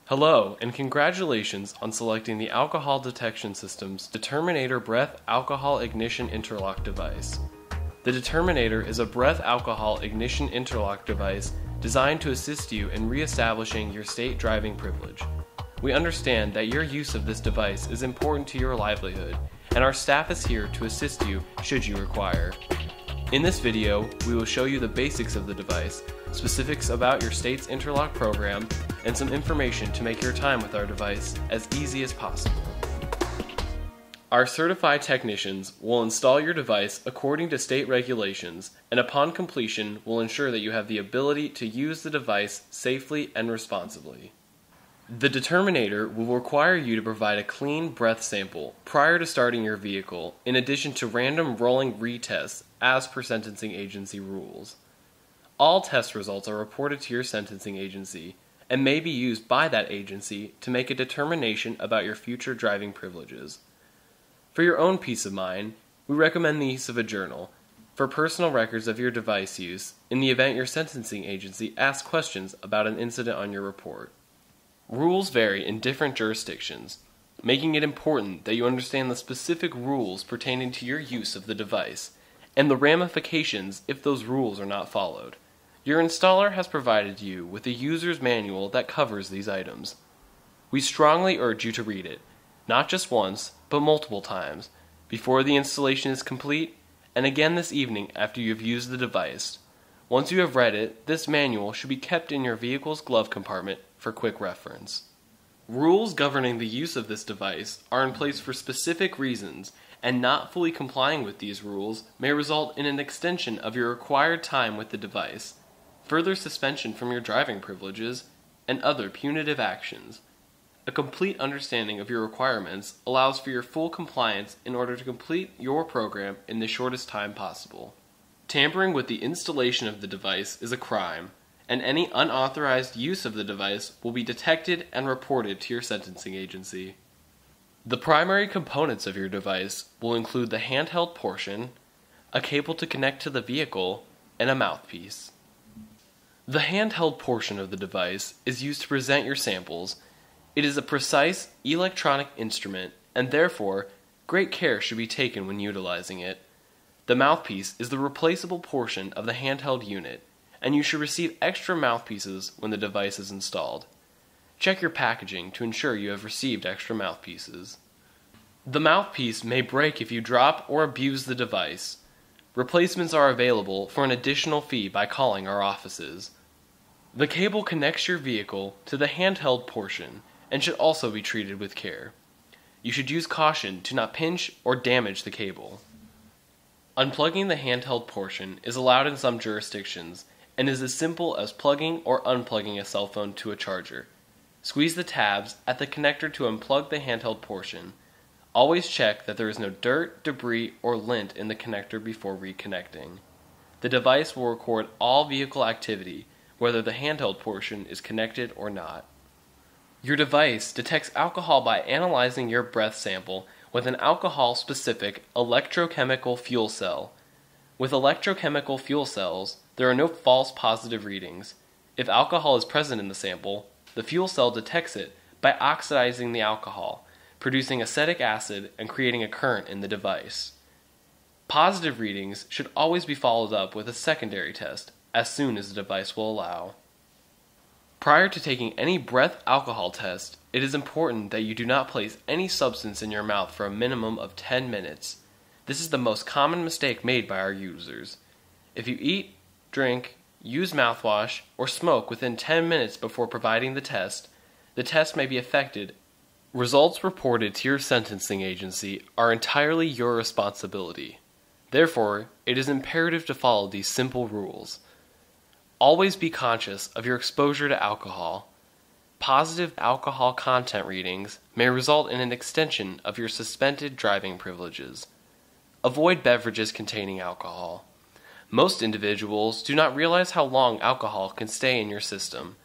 Hello, and congratulations on selecting the Alcohol Detection System's Determinator Breath Alcohol Ignition Interlock device. The Determinator is a breath alcohol ignition interlock device designed to assist you in re-establishing your state driving privilege. We understand that your use of this device is important to your livelihood, and our staff is here to assist you should you require. In this video, we will show you the basics of the device, specifics about your state's interlock program, and some information to make your time with our device as easy as possible. Our certified technicians will install your device according to state regulations, and upon completion will ensure that you have the ability to use the device safely and responsibly. The Determinator will require you to provide a clean breath sample prior to starting your vehicle, in addition to random rolling retests as per sentencing agency rules. All test results are reported to your sentencing agency and may be used by that agency to make a determination about your future driving privileges. For your own peace of mind, we recommend the use of a journal for personal records of your device use in the event your sentencing agency asks questions about an incident on your report. Rules vary in different jurisdictions, making it important that you understand the specific rules pertaining to your use of the device and the ramifications if those rules are not followed. Your installer has provided you with a user's manual that covers these items. We strongly urge you to read it, not just once, but multiple times, before the installation is complete, and again this evening after you have used the device. Once you have read it, this manual should be kept in your vehicle's glove compartment for quick reference. Rules governing the use of this device are in place for specific reasons, and not fully complying with these rules may result in an extension of your required time with the device, further suspension from your driving privileges, and other punitive actions. A complete understanding of your requirements allows for your full compliance in order to complete your program in the shortest time possible. Tampering with the installation of the device is a crime, and any unauthorized use of the device will be detected and reported to your sentencing agency. The primary components of your device will include the handheld portion, a cable to connect to the vehicle, and a mouthpiece. The handheld portion of the device is used to present your samples. It is a precise electronic instrument, and therefore, great care should be taken when utilizing it. The mouthpiece is the replaceable portion of the handheld unit, and you should receive extra mouthpieces when the device is installed. Check your packaging to ensure you have received extra mouthpieces. The mouthpiece may break if you drop or abuse the device. Replacements are available for an additional fee by calling our offices. The cable connects your vehicle to the handheld portion and should also be treated with care. You should use caution to not pinch or damage the cable. Unplugging the handheld portion is allowed in some jurisdictions and is as simple as plugging or unplugging a cell phone to a charger. Squeeze the tabs at the connector to unplug the handheld portion. Always check that there is no dirt, debris, or lint in the connector before reconnecting. The device will record all vehicle activity, whether the handheld portion is connected or not. Your device detects alcohol by analyzing your breath sample with an alcohol-specific electrochemical fuel cell. With electrochemical fuel cells, there are no false positive readings. If alcohol is present in the sample, the fuel cell detects it by oxidizing the alcohol, producing acetic acid and creating a current in the device. Positive readings should always be followed up with a secondary test as soon as the device will allow. Prior to taking any breath alcohol test, it is important that you do not place any substance in your mouth for a minimum of 10 minutes. This is the most common mistake made by our users. If you eat, drink, use mouthwash, or smoke within 10 minutes before providing the test may be affected. Results reported to your sentencing agency are entirely your responsibility. Therefore, it is imperative to follow these simple rules. Always be conscious of your exposure to alcohol. Positive alcohol content readings may result in an extension of your suspended driving privileges. Avoid beverages containing alcohol. Most individuals do not realize how long alcohol can stay in your system.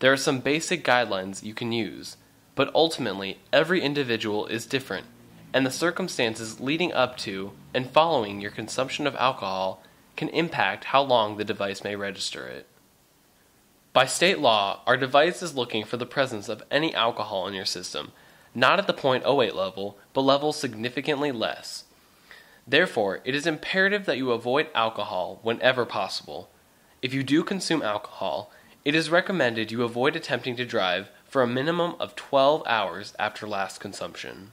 There are some basic guidelines you can use, but ultimately every individual is different, and the circumstances leading up to and following your consumption of alcohol can impact how long the device may register it. By state law, our device is looking for the presence of any alcohol in your system, not at the .08 level, but levels significantly less. Therefore, it is imperative that you avoid alcohol whenever possible. If you do consume alcohol, it is recommended you avoid attempting to drive for a minimum of 12 hours after last consumption.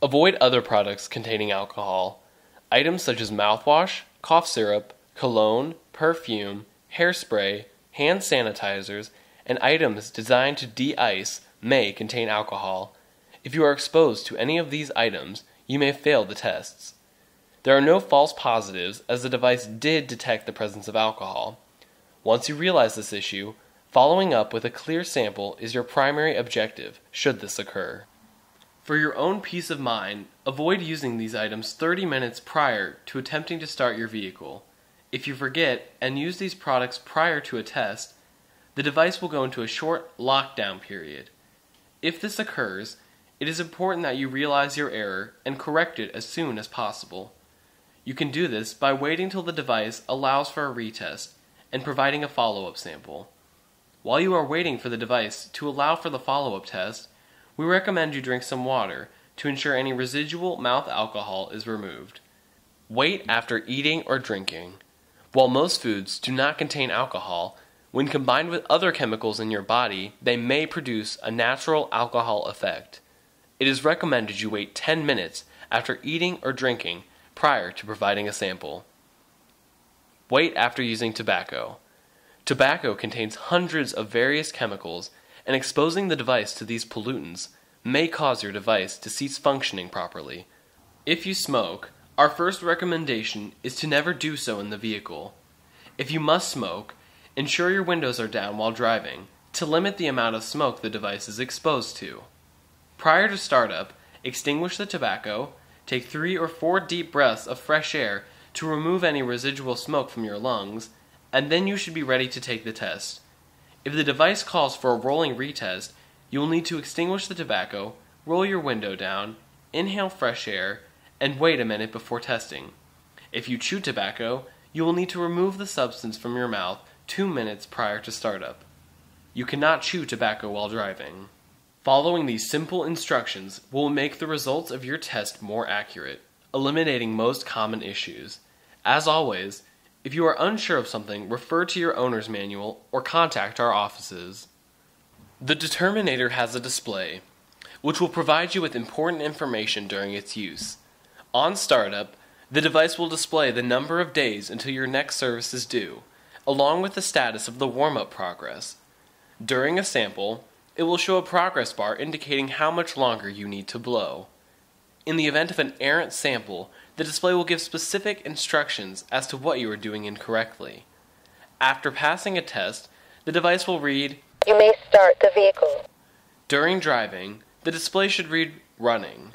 Avoid other products containing alcohol. Items such as mouthwash, cough syrup, cologne, perfume, hairspray, hand sanitizers, and items designed to de-ice may contain alcohol. If you are exposed to any of these items, you may fail the tests. There are no false positives, as the device did detect the presence of alcohol. Once you realize this issue, following up with a clear sample is your primary objective, should this occur. For your own peace of mind, avoid using these items 30 minutes prior to attempting to start your vehicle. If you forget and use these products prior to a test, the device will go into a short lockdown period. If this occurs, it is important that you realize your error and correct it as soon as possible. You can do this by waiting till the device allows for a retest and providing a follow-up sample. While you are waiting for the device to allow for the follow-up test, we recommend you drink some water to ensure any residual mouth alcohol is removed. Wait after eating or drinking. While most foods do not contain alcohol, when combined with other chemicals in your body, they may produce a natural alcohol effect. It is recommended you wait 10 minutes after eating or drinking prior to providing a sample. Wait after using tobacco. Tobacco contains hundreds of various chemicals, and exposing the device to these pollutants may cause your device to cease functioning properly. If you smoke, our first recommendation is to never do so in the vehicle. If you must smoke, ensure your windows are down while driving to limit the amount of smoke the device is exposed to. Prior to startup, extinguish the tobacco, take 3 or 4 deep breaths of fresh air to remove any residual smoke from your lungs, and then you should be ready to take the test. If the device calls for a rolling retest, you will need to extinguish the tobacco, roll your window down, inhale fresh air, and wait a minute before testing. If you chew tobacco, you will need to remove the substance from your mouth 2 minutes prior to startup. You cannot chew tobacco while driving. Following these simple instructions will make the results of your test more accurate, eliminating most common issues. As always, if you are unsure of something, refer to your owner's manual or contact our offices. The Determinator has a display, which will provide you with important information during its use. On startup, the device will display the number of days until your next service is due, along with the status of the warm-up progress. During a sample, it will show a progress bar indicating how much longer you need to blow. In the event of an errant sample, the display will give specific instructions as to what you are doing incorrectly. After passing a test, the device will read, "You may start the vehicle." During driving, the display should read, "Running."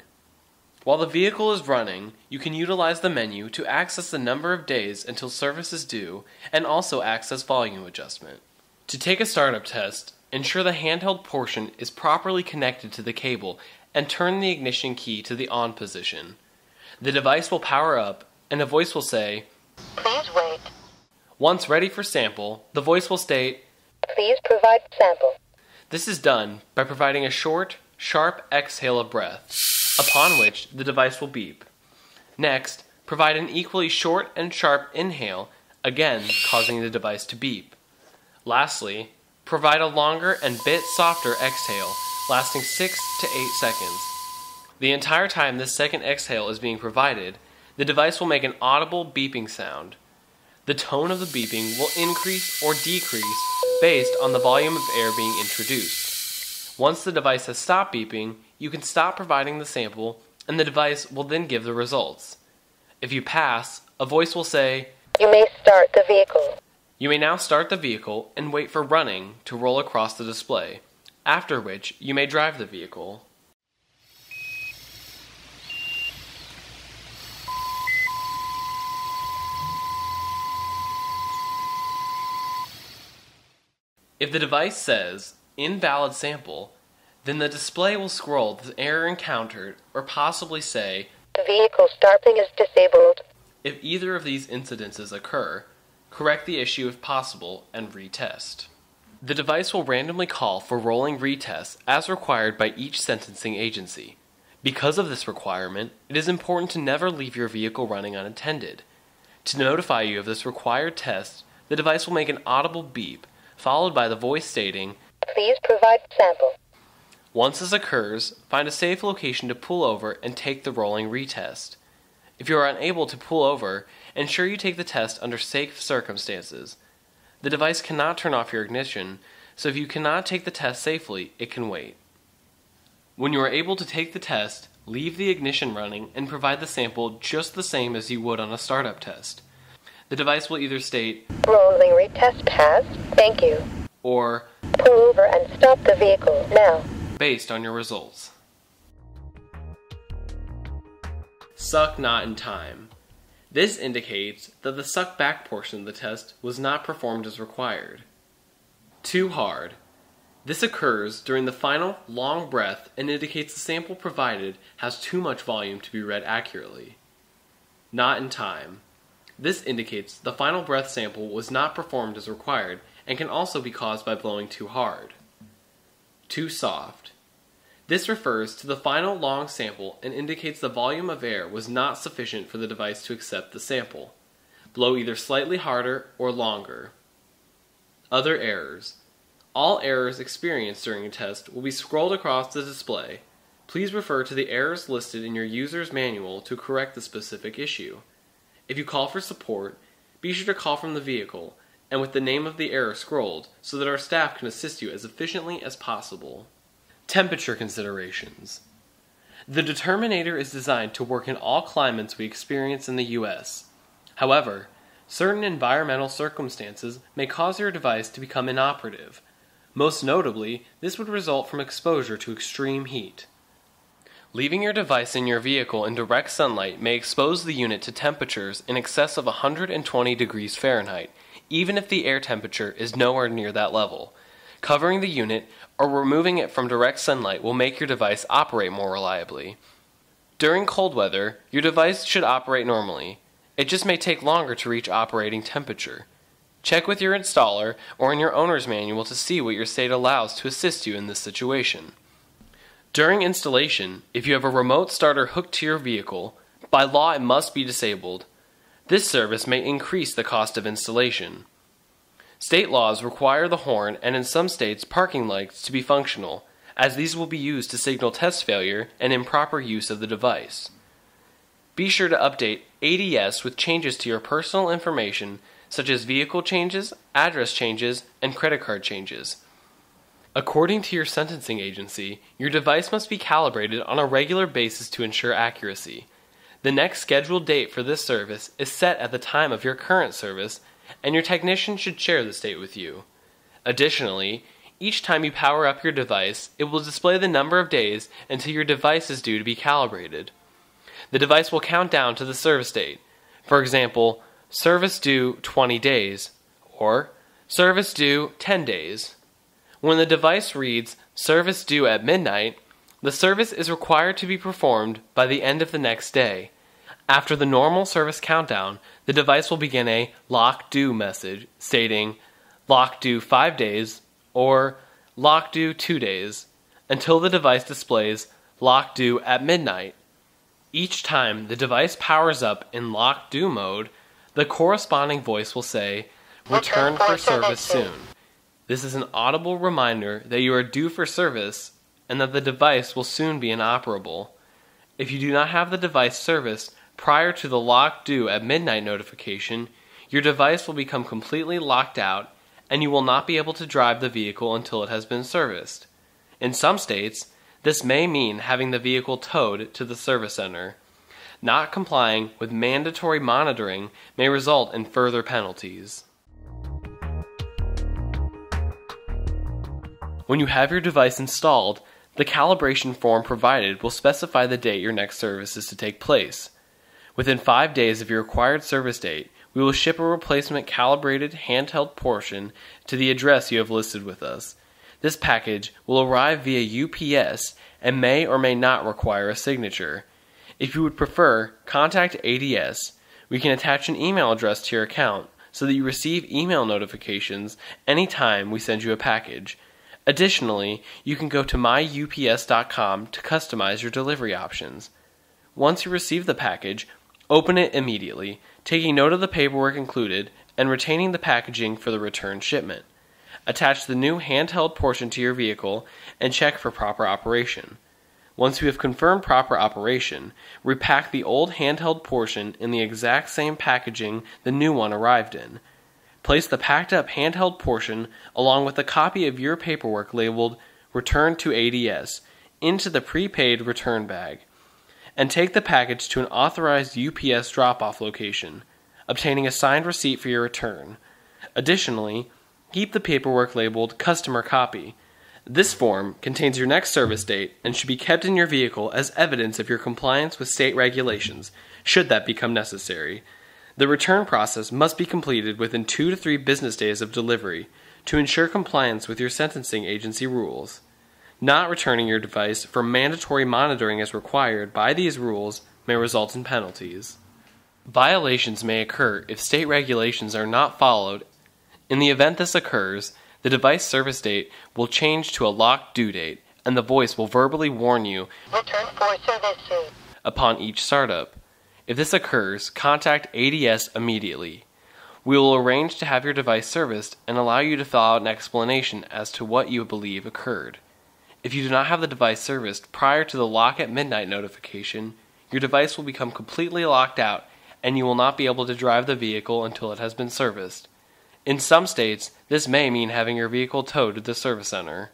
While the vehicle is running, you can utilize the menu to access the number of days until service is due and also access volume adjustment. To take a startup test, ensure the handheld portion is properly connected to the cable and turn the ignition key to the on position. The device will power up and a voice will say, "Please wait." Once ready for sample, the voice will state, "Please provide sample." This is done by providing a short, sharp exhale of breath, upon which the device will beep. Next, provide an equally short and sharp inhale, again causing the device to beep. Lastly, provide a longer and bit softer exhale, lasting 6 to 8 seconds. The entire time this second exhale is being provided, the device will make an audible beeping sound. The tone of the beeping will increase or decrease based on the volume of air being introduced. Once the device has stopped beeping, you can stop providing the sample and the device will then give the results. If you pass, a voice will say, "You may start the vehicle." You may now start the vehicle and wait for running to roll across the display, after which you may drive the vehicle. If the device says, "Invalid Sample," then the display will scroll the error encountered or possibly say, "The vehicle starting is disabled." If either of these incidences occur, correct the issue if possible and retest. The device will randomly call for rolling retests as required by each sentencing agency. Because of this requirement, it is important to never leave your vehicle running unattended. To notify you of this required test, the device will make an audible beep, followed by the voice stating, "Please provide sample." Once this occurs, find a safe location to pull over and take the rolling retest. If you are unable to pull over, ensure you take the test under safe circumstances. The device cannot turn off your ignition, so if you cannot take the test safely, it can wait. When you are able to take the test, leave the ignition running and provide the sample just the same as you would on a startup test. The device will either state, "Rolling Retest Passed, thank you," or "Pull over and stop the vehicle now," based on your results. Suck not in time. This indicates that the suck back portion of the test was not performed as required. Too hard. This occurs during the final long breath and indicates the sample provided has too much volume to be read accurately. Not in time. This indicates the final breath sample was not performed as required and can also be caused by blowing too hard. Too soft. This refers to the final long sample and indicates the volume of air was not sufficient for the device to accept the sample. Blow either slightly harder or longer. Other errors. All errors experienced during a test will be scrolled across the display. Please refer to the errors listed in your user's manual to correct the specific issue. If you call for support, be sure to call from the vehicle and with the name of the error scrolled so that our staff can assist you as efficiently as possible. Temperature considerations. The Determinator is designed to work in all climates we experience in the U.S. However, certain environmental circumstances may cause your device to become inoperative. Most notably, this would result from exposure to extreme heat. Leaving your device in your vehicle in direct sunlight may expose the unit to temperatures in excess of 120 degrees Fahrenheit, even if the air temperature is nowhere near that level. Covering the unit or removing it from direct sunlight will make your device operate more reliably. During cold weather, your device should operate normally. It just may take longer to reach operating temperature. Check with your installer or in your owner's manual to see what your state allows to assist you in this situation. During installation, if you have a remote starter hooked to your vehicle, by law it must be disabled. This service may increase the cost of installation. State laws require the horn and in some states parking lights to be functional, as these will be used to signal test failure and improper use of the device. Be sure to update ADS with changes to your personal information such as vehicle changes, address changes, and credit card changes. According to your sentencing agency, your device must be calibrated on a regular basis to ensure accuracy. The next scheduled date for this service is set at the time of your current service, and your technician should share this date with you. Additionally, each time you power up your device, it will display the number of days until your device is due to be calibrated. The device will count down to the service date. For example, service due 20 days, or service due 10 days. When the device reads service due at midnight, the service is required to be performed by the end of the next day. After the normal service countdown, the device will begin a lock due message stating lock due 5 days or lock due 2 days until the device displays lock due at midnight. Each time the device powers up in lock due mode, the corresponding voice will say, "Return for service soon." This is an audible reminder that you are due for service and that the device will soon be inoperable. If you do not have the device serviced prior to the lock due at midnight notification, your device will become completely locked out and you will not be able to drive the vehicle until it has been serviced. In some states, this may mean having the vehicle towed to the service center. Not complying with mandatory monitoring may result in further penalties. When you have your device installed, the calibration form provided will specify the date your next service is to take place. Within 5 days of your required service date, we will ship a replacement calibrated handheld portion to the address you have listed with us. This package will arrive via UPS and may or may not require a signature. If you would prefer, contact ADS. We can attach an email address to your account so that you receive email notifications anytime we send you a package. Additionally, you can go to myups.com to customize your delivery options. Once you receive the package, open it immediately, taking note of the paperwork included and retaining the packaging for the return shipment. Attach the new handheld portion to your vehicle and check for proper operation. Once you have confirmed proper operation, repack the old handheld portion in the exact same packaging the new one arrived in. Place the packed up handheld portion along with a copy of your paperwork labeled Return to ADS into the prepaid return bag, and take the package to an authorized UPS drop-off location, obtaining a signed receipt for your return. Additionally, keep the paperwork labeled Customer Copy. This form contains your next service date and should be kept in your vehicle as evidence of your compliance with state regulations, should that become necessary. The return process must be completed within 2 to 3 business days of delivery to ensure compliance with your sentencing agency rules. Not returning your device for mandatory monitoring as required by these rules may result in penalties. Violations may occur if state regulations are not followed. In the event this occurs, the device service date will change to a locked due date, and the voice will verbally warn you Return for service soon. upon each startup. If this occurs, contact ADS immediately. We will arrange to have your device serviced and allow you to fill out an explanation as to what you believe occurred. If you do not have the device serviced prior to the lock at midnight notification, your device will become completely locked out and you will not be able to drive the vehicle until it has been serviced. In some states, this may mean having your vehicle towed to the service center.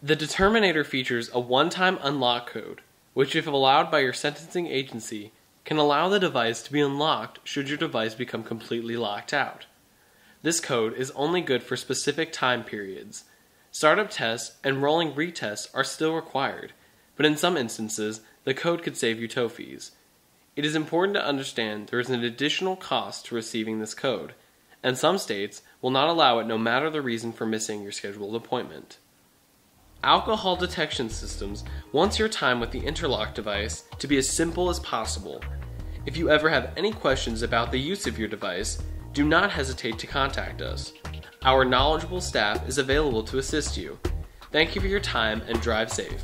The Determinator features a one-time unlock code, which if allowed by your sentencing agency, can allow the device to be unlocked should your device become completely locked out. This code is only good for specific time periods. Startup tests and rolling retests are still required, but in some instances, the code could save you tow fees. It is important to understand there is an additional cost to receiving this code, and some states will not allow it no matter the reason for missing your scheduled appointment. Alcohol detection systems wants your time with the Interlock device to be as simple as possible. If you ever have any questions about the use of your device, do not hesitate to contact us. Our knowledgeable staff is available to assist you. Thank you for your time and drive safe.